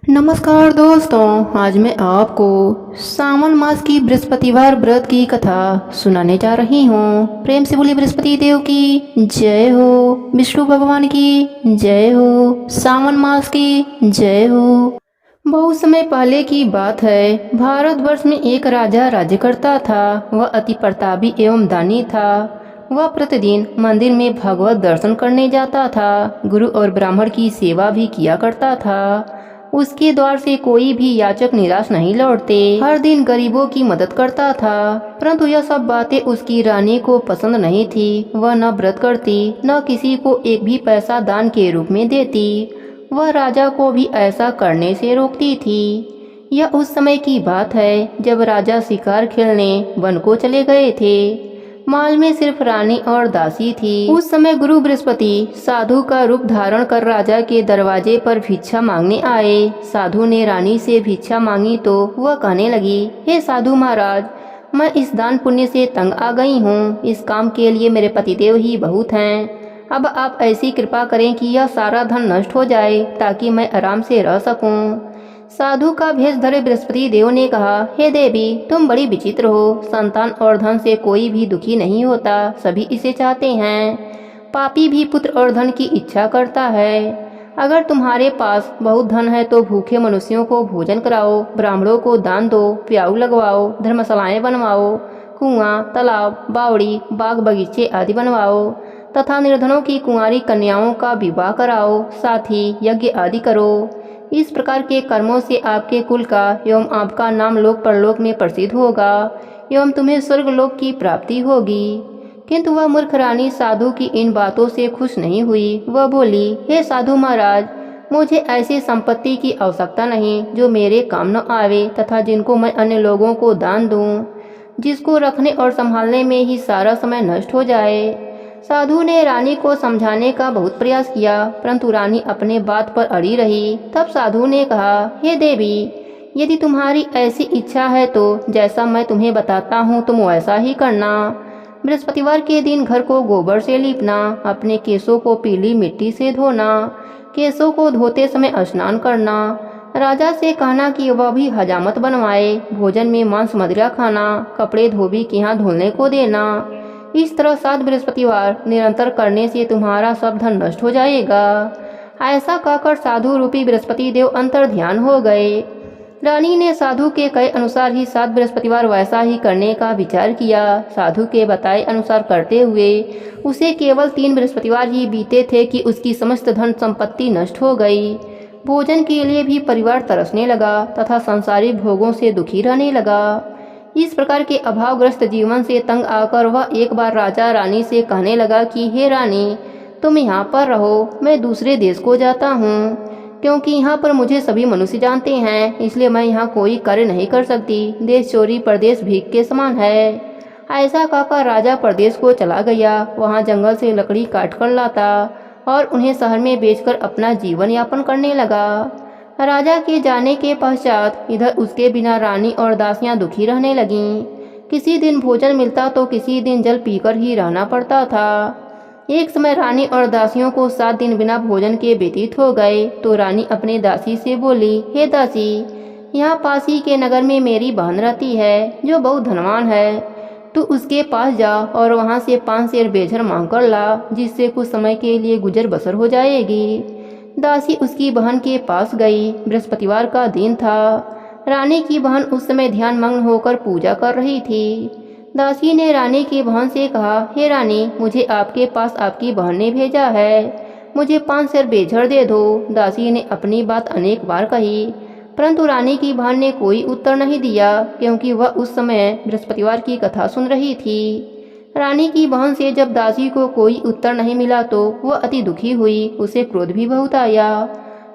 नमस्कार दोस्तों, आज मैं आपको सावन मास की बृहस्पतिवार व्रत की कथा सुनाने जा रही हूँ। प्रेम से बोली बृहस्पति देव की जय हो, विष्णु भगवान की जय हो, सावन मास की जय हो। बहुत समय पहले की बात है। भारतवर्ष में एक राजा राज्य करता था। वह अति प्रतापी एवं दानी था। वह प्रतिदिन मंदिर में भगवत दर्शन करने जाता था। गुरु और ब्राह्मण की सेवा भी किया करता था। उसके द्वार से कोई भी याचक निराश नहीं लौटते। हर दिन गरीबों की मदद करता था। परंतु यह सब बातें उसकी रानी को पसंद नहीं थी। वह न व्रत करती, न किसी को एक भी पैसा दान के रूप में देती। वह राजा को भी ऐसा करने से रोकती थी। यह उस समय की बात है जब राजा शिकार खेलने वन को चले गए थे। महल में सिर्फ रानी और दासी थी। उस समय गुरु बृहस्पति साधु का रूप धारण कर राजा के दरवाजे पर भिक्षा मांगने आए। साधु ने रानी से भिक्षा मांगी तो वह कहने लगी, हे साधु महाराज, मैं इस दान पुण्य से तंग आ गई हूँ। इस काम के लिए मेरे पतिदेव ही बहुत हैं। अब आप ऐसी कृपा करें कि यह सारा धन नष्ट हो जाए ताकि मैं आराम से रह सकूं। साधु का भेष धरे बृहस्पति देव ने कहा, हे देवी, तुम बड़ी विचित्र हो। संतान और धन से कोई भी दुखी नहीं होता, सभी इसे चाहते हैं। पापी भी पुत्र और धन की इच्छा करता है। अगर तुम्हारे पास बहुत धन है तो भूखे मनुष्यों को भोजन कराओ, ब्राह्मणों को दान दो, प्याऊ लगवाओ, धर्मशालाएं बनवाओ, कुआं, तालाब, बावड़ी, बाग बगीचे आदि बनवाओ तथा निर्धनों की कुंवारी कन्याओं का विवाह कराओ, साथ ही यज्ञ आदि करो। इस प्रकार के कर्मों से आपके कुल का एवं आपका नाम लोक परलोक में प्रसिद्ध होगा एवं तुम्हें स्वर्गलोक की प्राप्ति होगी। किंतु वह मूर्ख रानी साधु की इन बातों से खुश नहीं हुई। वह बोली, हे साधु महाराज, मुझे ऐसी संपत्ति की आवश्यकता नहीं जो मेरे काम न आवे तथा जिनको मैं अन्य लोगों को दान दूं, जिसको रखने और संभालने में ही सारा समय नष्ट हो जाए। साधु ने रानी को समझाने का बहुत प्रयास किया, परंतु रानी अपने बात पर अड़ी रही। तब साधु ने कहा, हे देवी, यदि तुम्हारी ऐसी इच्छा है तो जैसा मैं तुम्हें बताता हूँ तुम वैसा ही करना। बृहस्पतिवार के दिन घर को गोबर से लीपना, अपने केसों को पीली मिट्टी से धोना, केसों को धोते समय स्नान करना, राजा से कहना कि वह भी हजामत बनवाए, भोजन में मांस मदिरा खाना, कपड़े धोबी के यहाँ धुलने को देना। इस तरह 7 बृहस्पतिवार निरंतर करने से तुम्हारा सब धन नष्ट हो जाएगा। ऐसा कहकर साधु रूपी बृहस्पति देव अंतर ध्यान हो गए। रानी ने साधु के कहे अनुसार ही 7 बृहस्पतिवार वैसा ही करने का विचार किया। साधु के बताए अनुसार करते हुए उसे केवल 3 बृहस्पतिवार ही बीते थे कि उसकी समस्त धन संपत्ति नष्ट हो गई। भोजन के लिए भी परिवार तरसने लगा तथा संसारिक भोगों से दुखी रहने लगा। इस प्रकार के अभावग्रस्त जीवन से तंग आकर वह एक बार राजा रानी से कहने लगा कि हे रानी, तुम यहाँ पर रहो, मैं दूसरे देश को जाता हूँ। क्योंकि यहाँ पर मुझे सभी मनुष्य जानते हैं, इसलिए मैं यहाँ कोई कार्य नहीं कर सकती। देश चोरी परदेश भीख के समान है। ऐसा कहकर राजा परदेश को चला गया। वहाँ जंगल से लकड़ी काट कर लाता और उन्हें शहर में बेचकर अपना जीवन यापन करने लगा। राजा के जाने के पश्चात इधर उसके बिना रानी और दासियां दुखी रहने लगीं। किसी दिन भोजन मिलता तो किसी दिन जल पीकर ही रहना पड़ता था। एक समय रानी और दासियों को 7 दिन बिना भोजन के व्यतीत हो गए तो रानी अपने दासी से बोली, हे दासी, यहाँ पास ही के नगर में मेरी बहन रहती है जो बहुत धनवान है। तू उसके पास जा और वहाँ से 5 सेर बेझर मांग कर ला, जिससे कुछ समय के लिए गुजर बसर हो जाएगी। दासी उसकी बहन के पास गई। बृहस्पतिवार का दिन था। रानी की बहन उस समय ध्यान मग्न होकर पूजा कर रही थी। दासी ने रानी की बहन से कहा, हे रानी, मुझे आपके पास आपकी बहन ने भेजा है, मुझे 5 सेर बेझर दे दो। दासी ने अपनी बात अनेक बार कही, परंतु रानी की बहन ने कोई उत्तर नहीं दिया, क्योंकि वह उस समय बृहस्पतिवार की कथा सुन रही थी। रानी की बहन से जब दासी को कोई उत्तर नहीं मिला तो वह अति दुखी हुई। उसे क्रोध भी बहुत आया।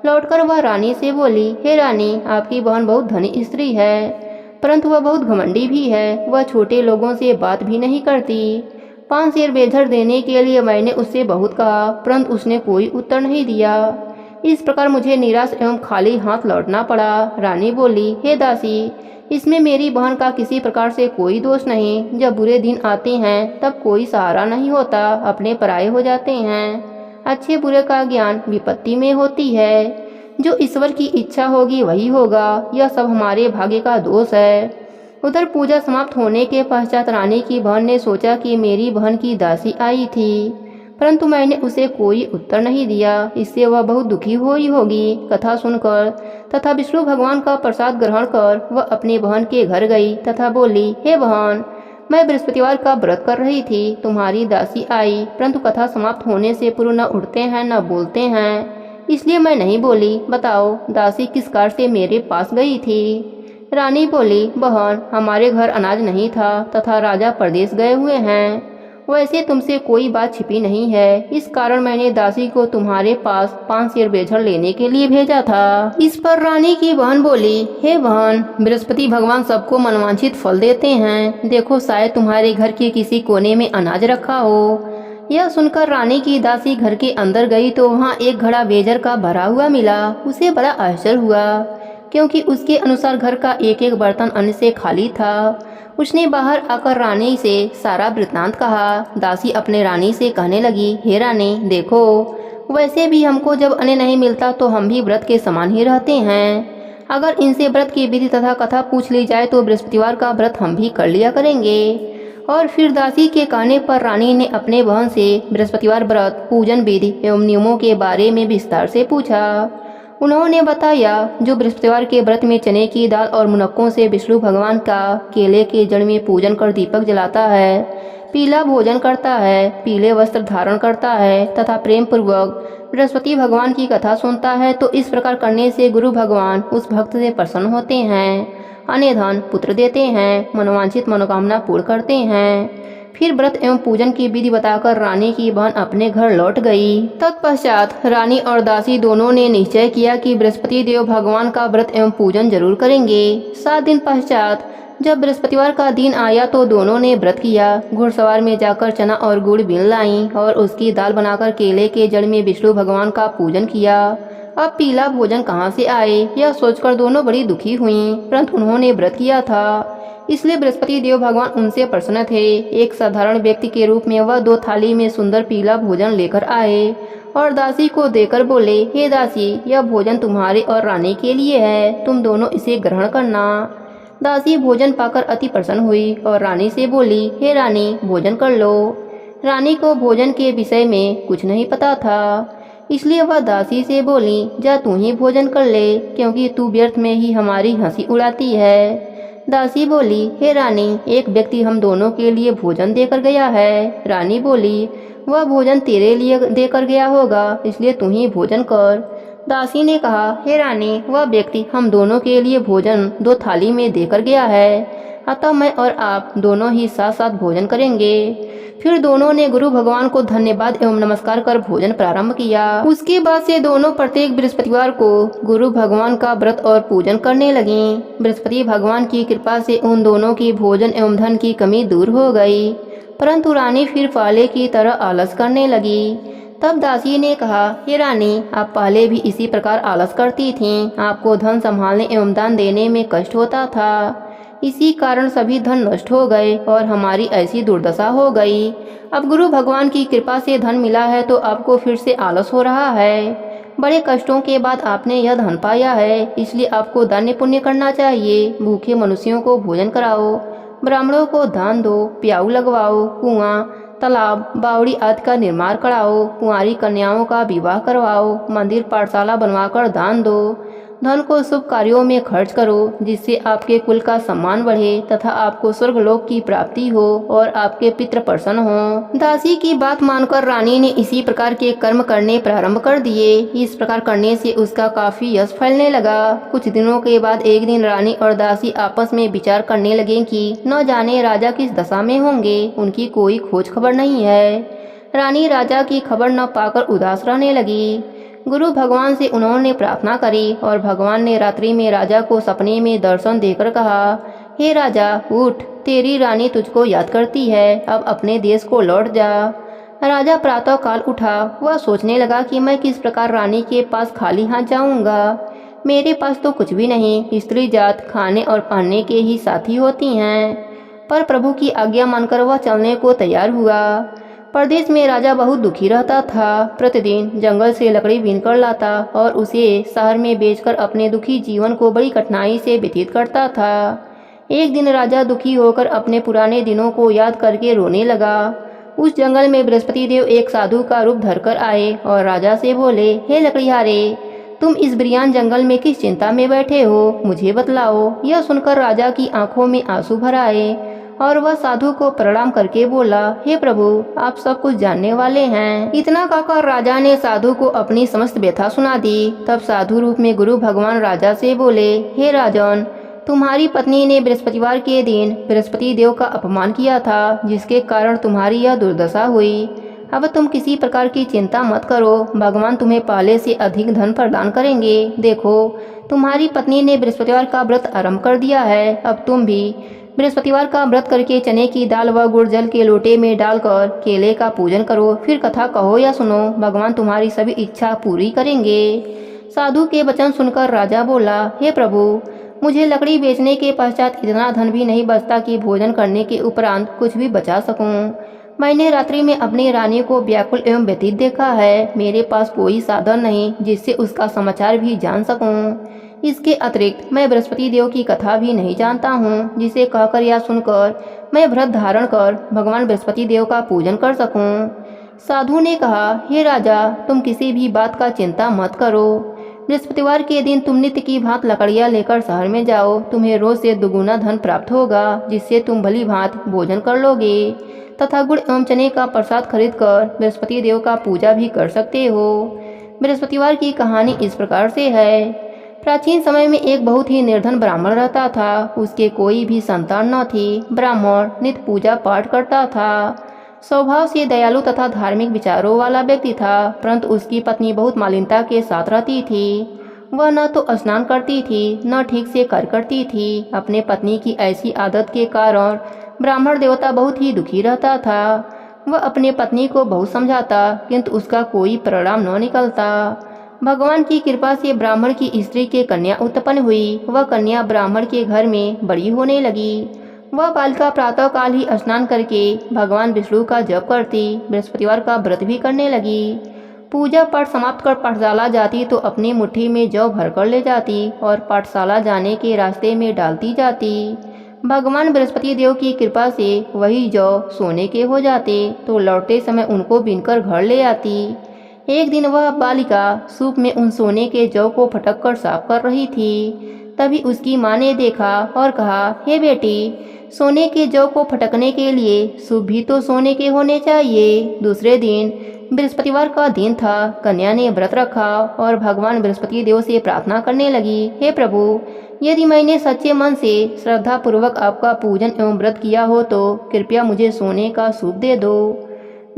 लौटकर वह रानी से बोली, हे रानी, आपकी बहन बहुत धनी स्त्री है, परंतु वह बहुत घमंडी भी है। वह छोटे लोगों से बात भी नहीं करती। 5 सेर बेझर देने के लिए मैंने उससे बहुत कहा, परंतु उसने कोई उत्तर नहीं दिया। इस प्रकार मुझे निराश एवं खाली हाथ लौटना पड़ा। रानी बोली, हे दासी, इसमें मेरी बहन का किसी प्रकार से कोई दोष नहीं। जब बुरे दिन आते हैं तब कोई सहारा नहीं होता, अपने पराये हो जाते हैं। अच्छे बुरे का ज्ञान विपत्ति में होती है। जो ईश्वर की इच्छा होगी वही होगा, यह सब हमारे भाग्य का दोष है। उधर पूजा समाप्त होने के पश्चात रानी की बहन ने सोचा कि मेरी बहन की दासी आई थी, परंतु मैंने उसे कोई उत्तर नहीं दिया। इससे वह बहुत दुखी हुई होगी। कथा सुनकर तथा विष्णु भगवान का प्रसाद ग्रहण कर वह अपनी बहन के घर गई तथा बोली, हे बहन, मैं बृहस्पतिवार का व्रत कर रही थी, तुम्हारी दासी आई, परंतु कथा समाप्त होने से पूर्व न उठते हैं न बोलते हैं, इसलिए मैं नहीं बोली। बताओ, दासी किस कार्य से मेरे पास गई थी? रानी बोली, बहन, हमारे घर अनाज नहीं था तथा राजा प्रदेश गए हुए हैं। वैसे तुमसे कोई बात छिपी नहीं है, इस कारण मैंने दासी को तुम्हारे पास 5 सेर बेझर लेने के लिए भेजा था। इस पर रानी की बहन बोली, हे बहन, बृहस्पति भगवान सबको मनवांछित फल देते हैं, देखो शायद तुम्हारे घर के किसी कोने में अनाज रखा हो। यह सुनकर रानी की दासी घर के अंदर गई तो वहाँ एक घड़ा बेझर का भरा हुआ मिला। उसे बड़ा आश्चर्य हुआ, क्योंकि उसके अनुसार घर का एक एक बर्तन अन्न से खाली था। उसने बाहर आकर रानी से सारा वृत्तांत कहा। दासी अपने रानी से कहने लगी, हे रानी, देखो, वैसे भी हमको जब अन्न नहीं मिलता तो हम भी व्रत के समान ही रहते हैं। अगर इनसे व्रत की विधि तथा कथा पूछ ली जाए तो बृहस्पतिवार का व्रत हम भी कर लिया करेंगे। और फिर दासी के कहने पर रानी ने अपने बहन से बृहस्पतिवार व्रत, पूजन विधि एवं नियमों के बारे में विस्तार से पूछा। उन्होंने बताया, जो बृहस्पतिवार के व्रत में चने की दाल और मुनक्कों से विष्णु भगवान का केले के जड़ में पूजन कर दीपक जलाता है, पीला भोजन करता है, पीले वस्त्र धारण करता है तथा प्रेम पूर्वक बृहस्पति भगवान की कथा सुनता है, तो इस प्रकार करने से गुरु भगवान उस भक्त से प्रसन्न होते हैं, अन्न धन पुत्र देते हैं, मनोवांछित मनोकामना पूर्ण करते हैं। फिर व्रत एवं पूजन की विधि बताकर रानी की बहन अपने घर लौट गई। तत्पश्चात रानी और दासी दोनों ने निश्चय किया कि बृहस्पति देव भगवान का व्रत एवं पूजन जरूर करेंगे। 7 दिन पश्चात जब बृहस्पतिवार का दिन आया तो दोनों ने व्रत किया। घुड़सवार में जाकर चना और गुड़ बीन लाई और उसकी दाल बनाकर केले के जड़ में विष्णु भगवान का पूजन किया। अब पीला भोजन कहाँ से आए, यह सोचकर दोनों बड़ी दुखी हुईं, परंतु उन्होंने व्रत किया था, इसलिए बृहस्पति देव भगवान उनसे प्रसन्न थे। एक साधारण व्यक्ति के रूप में वह 2 थाली में सुंदर पीला भोजन लेकर आए और दासी को देकर बोले, हे दासी, यह भोजन तुम्हारे और रानी के लिए है, तुम दोनों इसे ग्रहण करना। दासी भोजन पाकर अति प्रसन्न हुई और रानी से बोली, हे रानी, भोजन कर लो। रानी को भोजन के विषय में कुछ नहीं पता था, इसलिए वह दासी से बोली, जा तू ही भोजन कर ले, क्योंकि तू व्यर्थ में ही हमारी हंसी उड़ाती है। दासी बोली, हे रानी, एक व्यक्ति हम दोनों के लिए भोजन देकर गया है। रानी बोली, वह भोजन तेरे लिए देकर गया होगा, इसलिए तू ही भोजन कर। दासी ने कहा, हे रानी, वह व्यक्ति हम दोनों के लिए भोजन 2 थाली में देकर गया है, अतः मैं और आप दोनों ही साथ साथ भोजन करेंगे। फिर दोनों ने गुरु भगवान को धन्यवाद एवं नमस्कार कर भोजन प्रारंभ किया। उसके बाद से दोनों प्रत्येक बृहस्पतिवार को गुरु भगवान का व्रत और पूजन करने लगी। बृहस्पति भगवान की कृपा से उन दोनों की भोजन एवं धन की कमी दूर हो गई, परंतु रानी फिर पहले की तरह आलस करने लगी। तब दासी ने कहा, हे रानी, आप पहले भी इसी प्रकार आलस करती थीं, आपको धन संभालने एवं दान देने में कष्ट होता था, इसी कारण सभी धन नष्ट हो गए और हमारी ऐसी दुर्दशा हो गई। अब गुरु भगवान की कृपा से धन मिला है तो आपको फिर से आलस हो रहा है। बड़े कष्टों के बाद आपने यह धन पाया है, इसलिए आपको दान पुण्य करना चाहिए। भूखे मनुष्यों को भोजन कराओ, ब्राह्मणों को दान दो, प्याऊ लगवाओ, कुआं, तालाब, बावड़ी आदि का निर्माण कराओ, कुंवारी कन्याओं का विवाह करवाओ, मंदिर पाठशाला बनवाकर दान दो, धन को शुभ कार्यों में खर्च करो, जिससे आपके कुल का सम्मान बढ़े तथा आपको स्वर्गलोक की प्राप्ति हो और आपके पितृ प्रसन्न हो। दासी की बात मानकर रानी ने इसी प्रकार के कर्म करने प्रारंभ कर दिए। इस प्रकार करने से उसका काफी यश फैलने लगा। कुछ दिनों के बाद एक दिन रानी और दासी आपस में विचार करने लगे कि न जाने राजा किस दशा में होंगे, उनकी कोई खोज खबर नहीं है। रानी राजा की खबर न पाकर उदास रहने लगी। गुरु भगवान से उन्होंने प्रार्थना करी और भगवान ने रात्रि में राजा को सपने में दर्शन देकर कहा, हे राजा, उठ, तेरी रानी तुझको याद करती है, अब अपने देश को लौट जा। राजा प्रातः काल उठा। वह सोचने लगा कि मैं किस प्रकार रानी के पास खाली हाथ जाऊंगा। मेरे पास तो कुछ भी नहीं, स्त्री जात खाने और पहनने के ही साथी होती हैं। पर प्रभु की आज्ञा मानकर वह चलने को तैयार हुआ। प्रदेश में राजा बहुत दुखी रहता था। प्रतिदिन जंगल से लकड़ी बीन कर लाता और उसे शहर में बेचकर अपने दुखी जीवन को बड़ी कठिनाई से व्यतीत करता था। एक दिन राजा दुखी होकर अपने पुराने दिनों को याद करके रोने लगा। उस जंगल में बृहस्पति देव एक साधु का रूप धरकर आए और राजा से बोले, हे लकड़ियारे, तुम इस बिरियान जंगल में किस चिंता में बैठे हो, मुझे बतलाओ। यह सुनकर राजा की आंखों में आंसू भर आए और वह साधु को प्रणाम करके बोला, हे प्रभु, आप सब कुछ जानने वाले हैं। इतना कहकर राजा ने साधु को अपनी समस्त व्यथा सुना दी। तब साधु रूप में गुरु भगवान राजा से बोले, हे राजन, तुम्हारी पत्नी ने बृहस्पतिवार के दिन बृहस्पति देव का अपमान किया था, जिसके कारण तुम्हारी यह दुर्दशा हुई। अब तुम किसी प्रकार की चिंता मत करो, भगवान तुम्हें पहले से अधिक धन प्रदान करेंगे। देखो, तुम्हारी पत्नी ने बृहस्पतिवार का व्रत आरंभ कर दिया है। अब तुम भी बृहस्पतिवार का व्रत करके चने की दाल व गुड़ जल के लोटे में डालकर केले का पूजन करो, फिर कथा कहो या सुनो, भगवान तुम्हारी सभी इच्छा पूरी करेंगे। साधु के वचन सुनकर राजा बोला, हे प्रभु, मुझे लकड़ी बेचने के पश्चात इतना धन भी नहीं बचता कि भोजन करने के उपरांत कुछ भी बचा सकूं। मैंने रात्रि में अपनी रानी को व्याकुल एवं व्यतीत देखा है। मेरे पास कोई साधन नहीं जिससे उसका समाचार भी जान सकूं। इसके अतिरिक्त मैं बृहस्पति देव की कथा भी नहीं जानता हूँ, जिसे कहकर या सुनकर मैं व्रत धारण कर भगवान बृहस्पति देव का पूजन कर सकूं। साधु ने कहा, हे राजा, तुम किसी भी बात का चिंता मत करो। बृहस्पतिवार के दिन तुम नित्य की भांत लकड़ियाँ लेकर शहर में जाओ। तुम्हें रोज से दुगुना धन प्राप्त होगा, जिससे तुम भली भांत भोजन कर लोगे तथा गुड़ एवं चने का प्रसाद खरीदकर बृहस्पति देव का पूजा भी कर सकते हो। बृहस्पतिवार की कहानी इस प्रकार से है। प्राचीन समय में एक बहुत ही निर्धन ब्राह्मण रहता था। उसके कोई भी संतान न थी। ब्राह्मण नित्य पूजा पाठ करता था। स्वभाव से दयालु तथा धार्मिक विचारों वाला व्यक्ति था, परंतु उसकी पत्नी बहुत मालिनता के साथ रहती थी। वह न तो स्नान करती थी, न ठीक से कार्य करती थी। अपने पत्नी की ऐसी आदत के कारण ब्राह्मण देवता बहुत ही दुखी रहता था। वह अपने पत्नी को बहुत समझाता, किंतु उसका कोई परिणाम न निकलता। भगवान की कृपा से ब्राह्मण की स्त्री के कन्या उत्पन्न हुई। वह कन्या ब्राह्मण के घर में बड़ी होने लगी। वह बालिका प्रातः काल ही स्नान करके भगवान विष्णु का जप करती, बृहस्पतिवार का व्रत भी करने लगी। पूजा पाठ समाप्त कर पाठशाला जाती तो अपनी मुट्ठी में जौ भर कर ले जाती और पाठशाला जाने के रास्ते में डालती जाती। भगवान बृहस्पति देव की कृपा से वही जौ सोने के हो जाते तो लौटते समय उनको बीनकर घर ले आती। एक दिन वह बालिका सूप में उन सोने के जौ को फटक कर साफ कर रही थी। तभी उसकी माँ ने देखा और कहा, हे बेटी, सोने के जौ को फटकने के लिए सूप भी तो सोने के होने चाहिए। दूसरे दिन बृहस्पतिवार का दिन था। कन्या ने व्रत रखा और भगवान बृहस्पति देव से प्रार्थना करने लगी, हे प्रभु, यदि मैंने सच्चे मन से श्रद्धा पूर्वक आपका पूजन एवं व्रत किया हो तो कृपया मुझे सोने का सूप दे दो।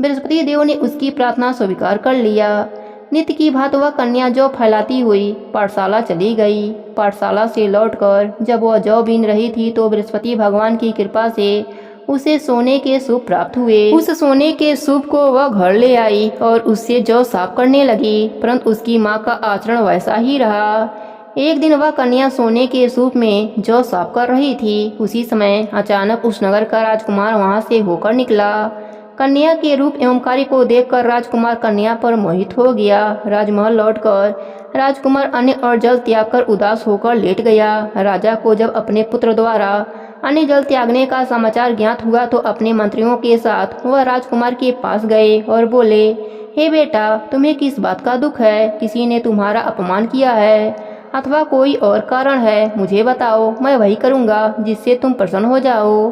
बृहस्पति देव ने उसकी प्रार्थना स्वीकार कर लिया। नित्य की भांति वह कन्या जौ फैलाती हुई पाठशाला चली गई। पाठशाला से लौटकर जब वह जौ बीन रही थी तो बृहस्पति भगवान की कृपा से उसे सोने के सूप प्राप्त हुए। उस सोने के सूप को वह घर ले आई और उससे जौ साफ करने लगी, परंतु उसकी माँ का आचरण वैसा ही रहा। एक दिन वह कन्या सोने के सूप में जौ साफ कर रही थी। उसी समय अचानक उस नगर का राजकुमार वहां से होकर निकला। कन्या के रूप एवं कार्य को देखकर राजकुमार कन्या पर मोहित हो गया। राजमहल लौटकर राजकुमार अन्न और जल त्याग कर उदास होकर लेट गया। राजा को जब अपने पुत्र द्वारा अन्न जल त्यागने का समाचार ज्ञात हुआ तो अपने मंत्रियों के साथ वह राजकुमार के पास गए और बोले, हे बेटा, तुम्हें किस बात का दुख है? किसी ने तुम्हारा अपमान किया है अथवा कोई और कारण है? मुझे बताओ, मैं वही करूँगा जिससे तुम प्रसन्न हो जाओ।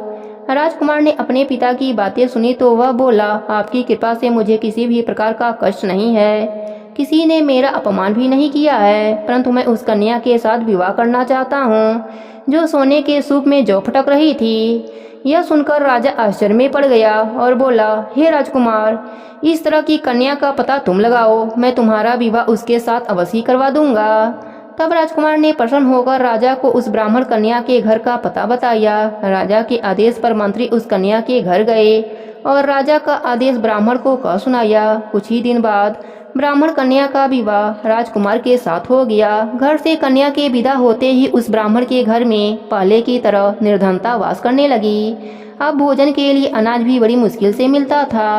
राजकुमार ने अपने पिता की बातें सुनी तो वह बोला, आपकी कृपा से मुझे किसी भी प्रकार का कष्ट नहीं है। किसी ने मेरा अपमान भी नहीं किया है, परंतु मैं उस कन्या के साथ विवाह करना चाहता हूँ जो सोने के सूप में जौ फटक रही थी। यह सुनकर राजा आश्चर्य में पड़ गया और बोला, हे राजकुमार, इस तरह की कन्या का पता तुम लगाओ, मैं तुम्हारा विवाह उसके साथ अवश्य करवा दूंगा। तब राजकुमार ने प्रसन्न होकर राजा को उस ब्राह्मण कन्या के घर का पता बताया। राजा के आदेश पर मंत्री उस कन्या के घर गए और राजा का आदेश ब्राह्मण को कह सुनाया। कुछ ही दिन बाद ब्राह्मण कन्या का विवाह राजकुमार के साथ हो गया। घर से कन्या के विदा होते ही उस ब्राह्मण के घर में पहले की तरह निर्धनता वास करने लगी। अब भोजन के लिए अनाज भी बड़ी मुश्किल से मिलता था।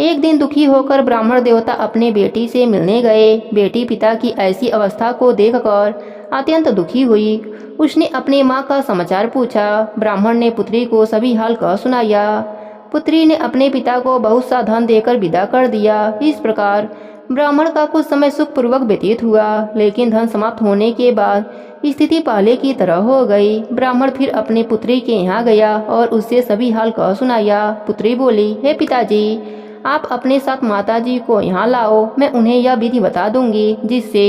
एक दिन दुखी होकर ब्राह्मण देवता अपने बेटी से मिलने गए। बेटी पिता की ऐसी अवस्था को देखकर अत्यंत दुखी हुई। उसने अपने माँ का समाचार पूछा। ब्राह्मण ने पुत्री को सभी हाल कह सुनाया। पुत्री ने अपने पिता को बहुत सा धन देकर विदा कर दिया। इस प्रकार ब्राह्मण का कुछ समय सुखपूर्वक व्यतीत हुआ, लेकिन धन समाप्त होने के बाद स्थिति पहले की तरह हो गई। ब्राह्मण फिर अपने पुत्री के यहाँ गया और उससे सभी हाल कह सुनाया। पुत्री बोली, हे पिताजी, आप अपने साथ माताजी को यहाँ लाओ, मैं उन्हें यह विधि बता दूंगी जिससे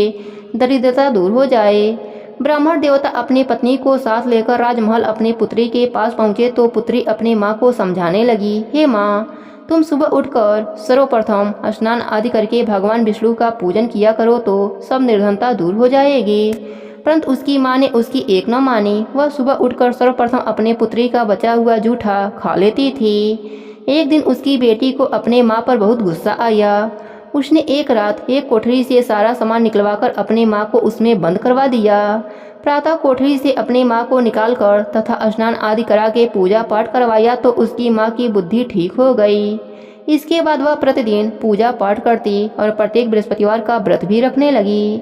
दरिद्रता दूर हो जाए। ब्राह्मण देवता अपनी पत्नी को साथ लेकर राजमहल अपने पुत्री के पास पहुँचे तो पुत्री अपनी माँ को समझाने लगी, हे माँ, तुम सुबह उठकर सर्वप्रथम स्नान आदि करके भगवान विष्णु का पूजन किया करो तो सब निर्धनता दूर हो जाएगी। परंतु उसकी माँ ने उसकी एक न मानी। वह सुबह उठकर सर्वप्रथम अपने पुत्री का बचा हुआ जूठा खा लेती थी। एक दिन उसकी बेटी को अपने माँ पर बहुत गुस्सा आया। उसने एक रात एक कोठरी से सारा सामान निकलवाकर अपने माँ को उसमें बंद करवा दिया। प्रातः कोठरी से अपनी माँ को निकालकर तथा स्नान आदि करा के पूजा पाठ करवाया तो उसकी माँ की बुद्धि ठीक हो गई। इसके बाद वह प्रतिदिन पूजा पाठ करती और प्रत्येक बृहस्पतिवार का व्रत भी रखने लगी।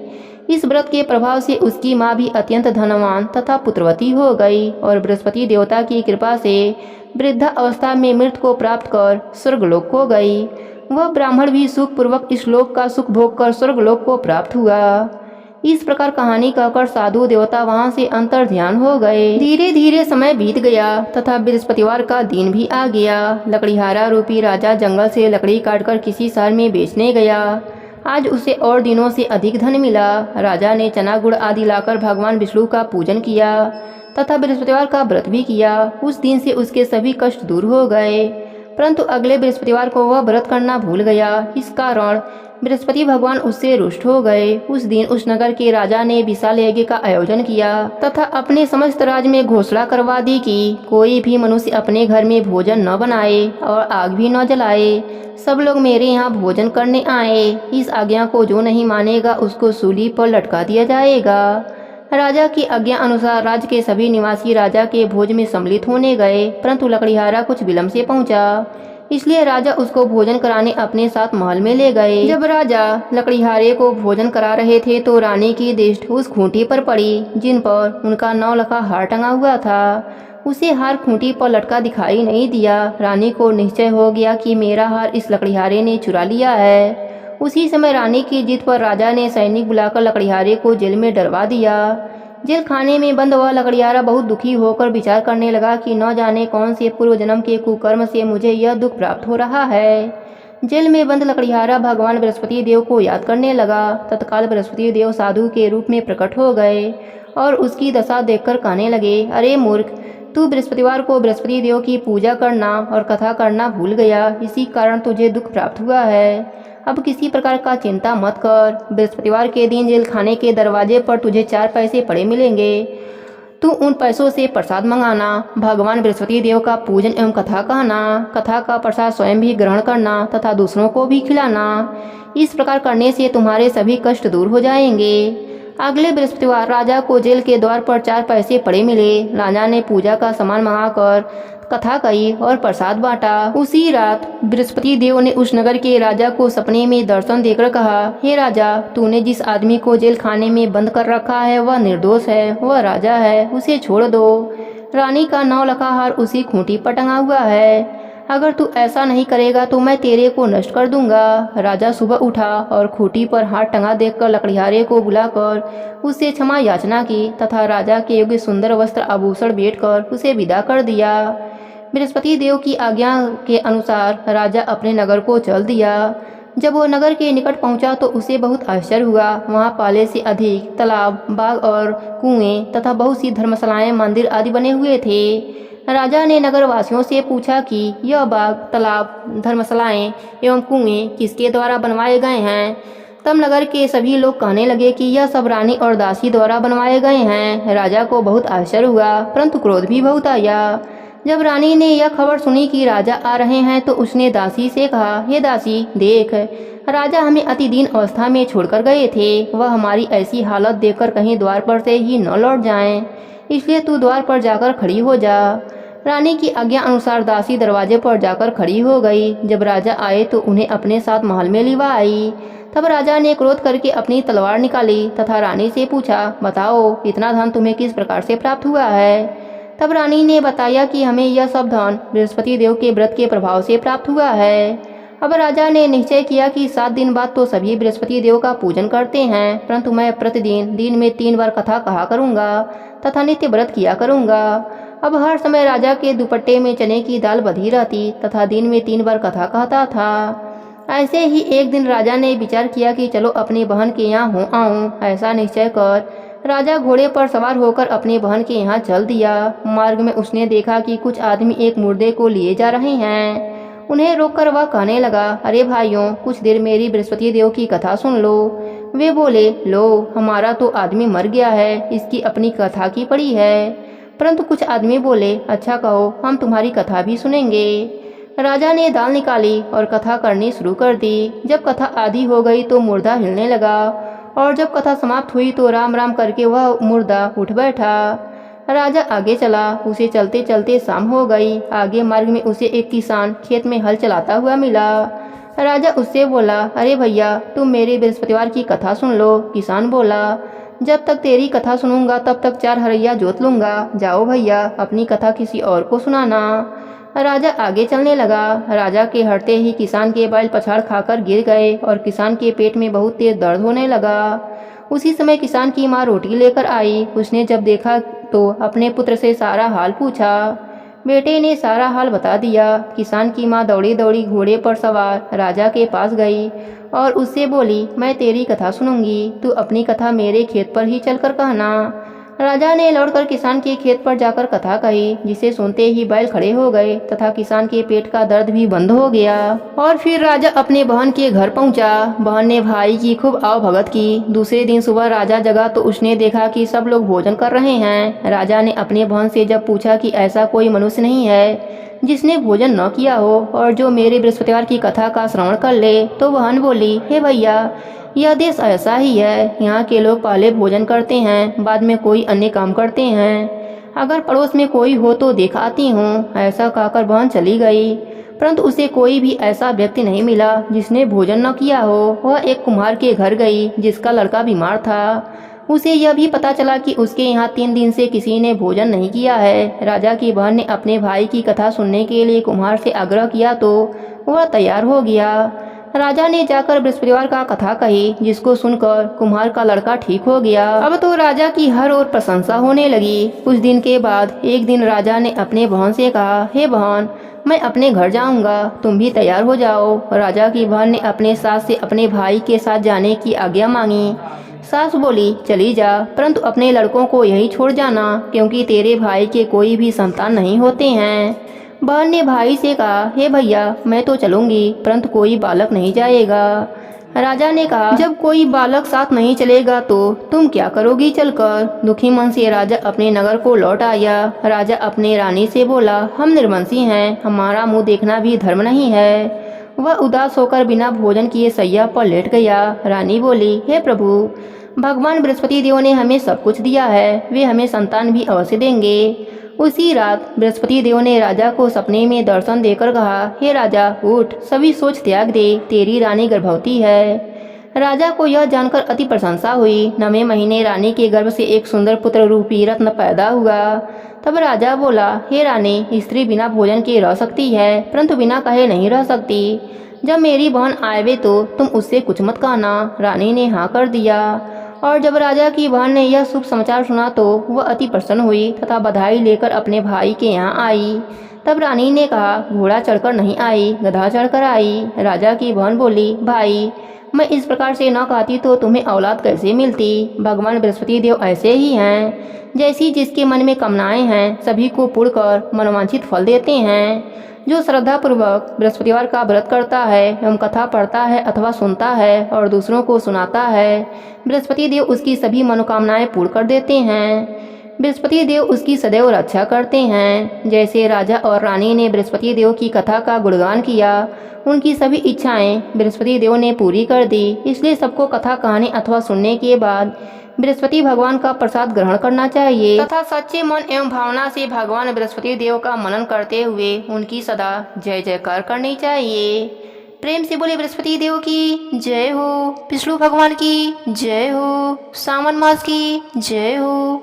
इस व्रत के प्रभाव से उसकी माँ भी अत्यंत धनवान तथा पुत्रवती हो गई और बृहस्पति देवता की कृपा से वृद्धा अवस्था में मृत को प्राप्त कर स्वर्गलोक को गई। वह ब्राह्मण भी सुखपूर्वक इस लोक का सुख भोग कर स्वर्गलोक को प्राप्त हुआ। इस प्रकार कहानी कहकर साधु देवता वहां से अंतर ध्यान हो गए। धीरे धीरे समय बीत गया तथा बृहस्पतिवार का दिन भी आ गया। लकड़ीहारा रूपी राजा जंगल से लकड़ी काटकर किसी शहर में बेचने गया। आज उसे और दिनों से अधिक धन मिला। राजा ने चना गुड़ आदि लाकर भगवान विष्णु का पूजन किया तथा बृहस्पतिवार का व्रत भी किया। उस दिन से उसके सभी कष्ट दूर हो गए। परंतु अगले बृहस्पतिवार को वह व्रत करना भूल गया। इस कारण बृहस्पति भगवान उससे रुष्ट हो गए। उस दिन उस नगर के राजा ने विशाल यज्ञ का आयोजन किया तथा अपने समस्त राज्य में घोषणा करवा दी कि कोई भी मनुष्य अपने घर में भोजन न बनाए और आग भी न जलाए। सब लोग मेरे यहाँ भोजन करने आए। इस आज्ञा को जो नहीं मानेगा उसको सूली पर लटका दिया जाएगा। राजा की आज्ञा अनुसार राज्य के सभी निवासी राजा के भोज में सम्मिलित होने गए, परंतु लकड़ीहारा कुछ विलंब से पहुंचा, इसलिए राजा उसको भोजन कराने अपने साथ महल में ले गए। जब राजा लकड़ीहारे को भोजन करा रहे थे तो रानी की दृष्टि उस खूंटी पर पड़ी जिन पर उनका 9 लखा हार टंगा हुआ था। उसे हार खूंटी पर लटका दिखाई नहीं दिया। रानी को निश्चय हो गया कि मेरा हार इस लकड़ीहारे ने चुरा लिया है। उसी समय रानी की जिद पर राजा ने सैनिक बुलाकर लकड़ीहारे को जेल में डलवा दिया। जेल खाने में बंद हुआ लकड़ीहारा बहुत दुखी होकर विचार करने लगा कि न जाने कौन से पूर्व जन्म के कुकर्म से मुझे यह दुख प्राप्त हो रहा है। जेल में बंद लकड़ीहारा भगवान बृहस्पति देव को याद करने लगा। तत्काल बृहस्पति देव साधु के रूप में प्रकट हो गए और उसकी दशा देखकर कहने लगे, अरे मूर्ख, तू बृहस्पतिवार को बृहस्पति देव की पूजा करना और कथा करना भूल गया, इसी कारण तुझे दुख प्राप्त हुआ है। अब किसी प्रकार का चिंता मत कर। बृहस्पतिवार के दिन जेल खाने के दरवाजे पर तुझे 4 पैसे पड़े मिलेंगे। तू उन पैसों से प्रसाद मंगाना, भगवान बृहस्पति देव का पूजन एवं कथा कहना, कथा का प्रसाद स्वयं भी ग्रहण करना तथा दूसरों को भी खिलाना। इस प्रकार करने से तुम्हारे सभी कष्ट दूर हो जाएंगे। अगले बृहस्पतिवार राजा को जेल के द्वार पर 4 पैसे पड़े मिले। राजा ने पूजा का सामान मंगाकर कथा कही और प्रसाद बांटा। उसी रात बृहस्पति देव ने उस नगर के राजा को सपने में दर्शन देकर कहा, हे राजा, तूने जिस आदमी को जेल खाने में बंद कर रखा है वह निर्दोष है, वह राजा है, उसे छोड़ दो। रानी का 9 लखा हार उसी खूंटी पर टंगा हुआ है। अगर तू ऐसा नहीं करेगा तो मैं तेरे को नष्ट कर दूंगा। राजा सुबह उठा और खूंटी पर हाथ टंगा देखकर लकड़ीहारे को बुलाकर उससे क्षमा याचना की तथा राजा के योग्य सुंदर वस्त्र आभूषण भेंटकर उसे विदा कर दिया। बृहस्पति देव की आज्ञा के अनुसार राजा अपने नगर को चल दिया। जब वो नगर के निकट पहुंचा तो उसे बहुत आश्चर्य हुआ। वहां पहले से अधिक तालाब, बाग और कुएं तथा बहुत सी धर्मशालाएं, मंदिर आदि बने हुए थे। राजा ने नगर वासियों से पूछा कि यह बाग, तालाब, धर्मशालाएं एवं कुएं किसके द्वारा बनवाए गए हैं। तब नगर के सभी लोग कहने लगे कि यह सब रानी और दासी द्वारा बनवाए गए हैं। राजा को बहुत आश्चर्य हुआ, परंतु क्रोध भी बहुत आया। जब रानी ने यह खबर सुनी कि राजा आ रहे हैं तो उसने दासी से कहा, हे दासी, देख, राजा हमें अति दीन अवस्था में छोड़कर गए थे। वह हमारी ऐसी हालत देखकर कहीं द्वार पर से ही न लौट जाएं, इसलिए तू द्वार पर जाकर खड़ी हो जा। रानी की आज्ञा अनुसार दासी दरवाजे पर जाकर खड़ी हो गई। जब राजा आए तो उन्हें अपने साथ महल में लिवा आई। तब राजा ने क्रोध करके अपनी तलवार निकाली तथा रानी से पूछा, बताओ इतना धन तुम्हें किस प्रकार से प्राप्त हुआ है। तब रानी ने बताया कि हमें यह सब धन बृहस्पति देव के व्रत के प्रभाव से प्राप्त हुआ है। अब राजा ने निश्चय किया कि 7 दिन बाद तो सभी बृहस्पति देव का पूजन करते हैं, परंतु मैं प्रतिदिन दिन में 3 बार कथा कहा करूंगा तथा नित्य व्रत किया करूंगा। अब हर समय राजा के दुपट्टे में चने की दाल बधी रहती तथा दिन में 3 बार कथा कहता था। ऐसे ही एक दिन राजा ने विचार किया कि चलो अपनी बहन के यहाँ हो आऊं। ऐसा निश्चय कर राजा घोड़े पर सवार होकर अपनी बहन के यहाँ चल दिया। मार्ग में उसने देखा कि कुछ आदमी एक मुर्दे को लिए जा रहे हैं। उन्हें रोककर वह कहने लगा, अरे भाइयों, कुछ देर मेरी बृहस्पति देव की कथा सुन लो। वे बोले, लो हमारा तो आदमी मर गया है, इसकी अपनी कथा की पड़ी है। परंतु कुछ आदमी बोले, अच्छा कहो, हम तुम्हारी कथा भी सुनेंगे। राजा ने दाल निकाली और कथा करनी शुरू कर दी। जब कथा आधी हो गई तो मुर्दा हिलने लगा और जब कथा समाप्त हुई तो राम राम करके वह मुर्दा उठ बैठा। राजा आगे चला। उसे चलते चलते शाम हो गई। आगे मार्ग में उसे एक किसान खेत में हल चलाता हुआ मिला। राजा उससे बोला, अरे भैया, तुम मेरे बृहस्पतिवार की कथा सुन लो। किसान बोला, जब तक तेरी कथा सुनूंगा तब तक 4 हरैया जोत लूंगा। जाओ भैया, अपनी कथा किसी और को सुनाना। राजा आगे चलने लगा। राजा के हटते ही किसान के बैल पछाड़ खाकर गिर गए और किसान के पेट में बहुत तेज दर्द होने लगा। उसी समय किसान की माँ रोटी लेकर आई। उसने जब देखा तो अपने पुत्र से सारा हाल पूछा। बेटे ने सारा हाल बता दिया। किसान की माँ दौड़ी दौड़ी घोड़े पर सवार राजा के पास गई और उससे बोली, मैं तेरी कथा सुनूंगी, तू अपनी कथा मेरे खेत पर ही चलकर कहना। राजा ने लौटकर किसान के खेत पर जाकर कथा कही, जिसे सुनते ही बैल खड़े हो गए तथा किसान के पेट का दर्द भी बंद हो गया। और फिर राजा अपने बहन के घर पहुंचा। बहन ने भाई की खूब आवभगत की। दूसरे दिन सुबह राजा जगा तो उसने देखा कि सब लोग भोजन कर रहे हैं। राजा ने अपने बहन से जब पूछा कि ऐसा कोई मनुष्य नहीं है जिसने भोजन न किया हो और जो मेरे बृहस्पतिवार की कथा का श्रवण कर ले, तो बहन बोली, हे भैया, यह देश ऐसा ही है। यहाँ के लोग पहले भोजन करते हैं, बाद में कोई अन्य काम करते हैं। अगर पड़ोस में कोई हो तो देख आती हूँ। ऐसा कहकर बहन चली गई, परंतु उसे कोई भी ऐसा व्यक्ति नहीं मिला जिसने भोजन न किया हो। वह एक कुम्हार के घर गई जिसका लड़का बीमार था। उसे यह भी पता चला कि उसके यहाँ 3 दिन से किसी ने भोजन नहीं किया है। राजा की बहन ने अपने भाई की कथा सुनने के लिए कुम्हार से आग्रह किया तो वह तैयार हो गया। राजा ने जाकर बृहस्पतिवार का कथा कही, जिसको सुनकर कुम्हार का लड़का ठीक हो गया। अब तो राजा की हर ओर प्रशंसा होने लगी। कुछ दिन के बाद एक दिन राजा ने अपने बहन से कहा, हे बहन, मैं अपने घर जाऊंगा, तुम भी तैयार हो जाओ। राजा की बहन ने अपने सास से अपने भाई के साथ जाने की आज्ञा मांगी। सास बोली, चली जा, परंतु अपने लड़कों को यहीं छोड़ जाना, क्योंकि तेरे भाई के कोई भी संतान नहीं होते हैं। बहन ने भाई से कहा, हे भैया, मैं तो चलूंगी, परंतु कोई बालक नहीं जाएगा। राजा ने कहा, जब कोई बालक साथ नहीं चलेगा तो तुम क्या करोगी चलकर। दुखी मन से राजा अपने नगर को लौट आया। राजा अपने रानी से बोला, हम निर्वंशी हैं, हमारा मुंह देखना भी धर्म नहीं है। वह उदास होकर बिना भोजन किए सैया पर लेट गया। रानी बोली, हे प्रभु, भगवान बृहस्पति देव ने हमें सब कुछ दिया है, वे हमें संतान भी अवश्य देंगे। उसी रात बृहस्पति देव ने राजा को सपने में दर्शन देकर कहा, हे राजा, उठ, सभी सोच त्याग दे, तेरी रानी गर्भवती है। राजा को यह जानकर अति प्रशंसा हुई। 9वें महीने रानी के गर्भ से एक सुंदर पुत्र रूपी रत्न पैदा हुआ। तब राजा बोला, हे रानी, स्त्री बिना भोजन के रह सकती है, परंतु बिना कहे नहीं रह सकती। जब मेरी बहन आवे तो तुम उससे कुछ मत कहना। रानी ने हाँ कर दिया। और जब राजा की बहन ने यह शुभ समाचार सुना तो वह अति प्रसन्न हुई तथा बधाई लेकर अपने भाई के यहाँ आई। तब रानी ने कहा, घोड़ा चढ़कर नहीं आई, गधा चढ़कर आई। राजा की बहन बोली, भाई, मैं इस प्रकार से न कहती तो तुम्हें औलाद कैसे मिलती। भगवान बृहस्पति देव ऐसे ही हैं, जैसी जिसके मन में कामनाएं हैं सभी को पूर्ण कर मनोवांछित फल देते हैं। जो श्रद्धा पूर्वक बृहस्पतिवार का व्रत करता है एवं कथा पढ़ता है अथवा सुनता है और दूसरों को सुनाता है, बृहस्पति देव उसकी सभी मनोकामनाएं पूर्ण कर देते हैं। बृहस्पति देव उसकी सदैव रक्षा करते हैं। जैसे राजा और रानी ने बृहस्पति देव की कथा का गुणगान किया, उनकी सभी इच्छाएं बृहस्पति देव ने पूरी कर दी। इसलिए सबको कथा कहने अथवा सुनने के बाद बृहस्पति भगवान का प्रसाद ग्रहण करना चाहिए तथा सच्चे मन एवं भावना से भगवान बृहस्पति देव का मनन करते हुए उनकी सदा जय जयकार करनी चाहिए। प्रेम से बोले बृहस्पति देव की जय हो, विष्णु भगवान की जय हो, सावन मास की जय हो।